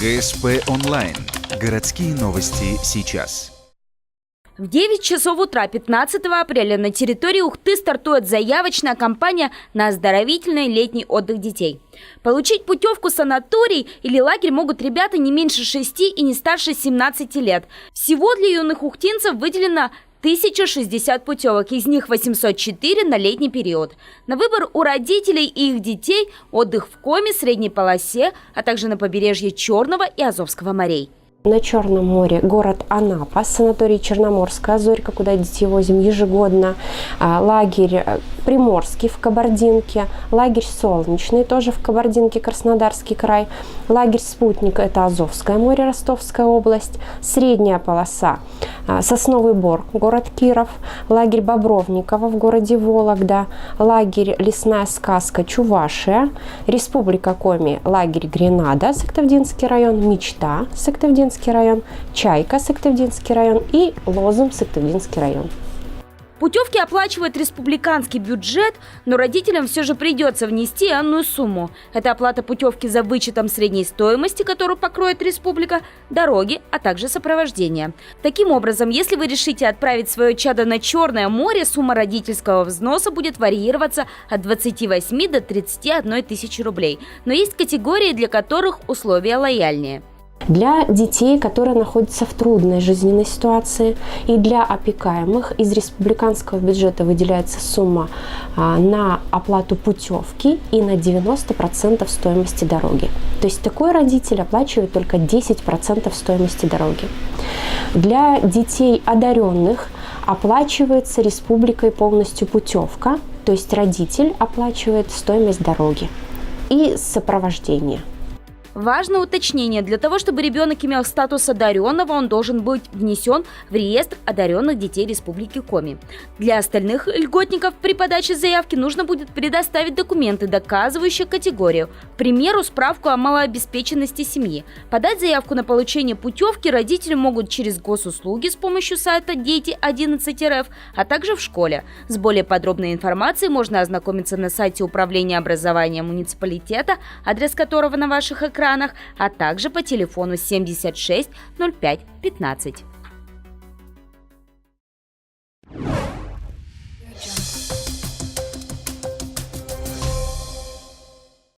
ГСП онлайн. Городские новости сейчас. В 9 часов утра 15 апреля на территории Ухты стартует заявочная кампания на оздоровительный летний отдых детей. Получить путевку в санаторий или лагерь могут ребята не меньше 6 и не старше 17 лет. Всего для юных ухтинцев выделено 1060 путевок, из них 804 на летний период. На выбор у родителей и их детей отдых в Коми, Средней полосе, а также на побережье Черного и Азовского морей. На Черном море город Анапа, санаторий Черноморская Зорька, куда детей возим ежегодно, лагерь Приморский в Кабардинке, лагерь Солнечный тоже в Кабардинке, Краснодарский край, лагерь Спутник – это Азовское море, Ростовская область, Средняя полоса, Сосновый Бор, город Киров, лагерь Бобровниково в городе Вологда, лагерь Лесная сказка Чувашия, Республика Коми, лагерь Гренада, Сыктывдинский район, Мечта, Сыктывдинский район, Чайка, Сыктывдинский район и Лозум, Сыктывдинский район. Путевки оплачивает республиканский бюджет, но родителям все же придется внести энную сумму. Это оплата путевки за вычетом средней стоимости, которую покроет республика, дороги, а также сопровождение. Таким образом, если вы решите отправить свое чадо на Черное море, сумма родительского взноса будет варьироваться от 28 до 31 тысячи рублей. Но есть категории, для которых условия лояльнее. Для детей, которые находятся в трудной жизненной ситуации, и для опекаемых из республиканского бюджета выделяется сумма на оплату путевки и на 90% стоимости дороги. То есть такой родитель оплачивает только 10% стоимости дороги. Для детей одаренных оплачивается республикой полностью путевка, то есть родитель оплачивает стоимость дороги и сопровождение. Важное уточнение: для того, чтобы ребенок имел статус одаренного, он должен быть внесен в реестр одаренных детей Республики Коми. Для остальных льготников при подаче заявки нужно будет предоставить документы, доказывающие категорию. К примеру, справку о малообеспеченности семьи. Подать заявку на получение путевки родители могут через госуслуги с помощью сайта Дети11РФ, а также в школе. С более подробной информацией можно ознакомиться на сайте Управления образования муниципалитета, адрес которого на ваших экранах, а также по телефону 76 05 15.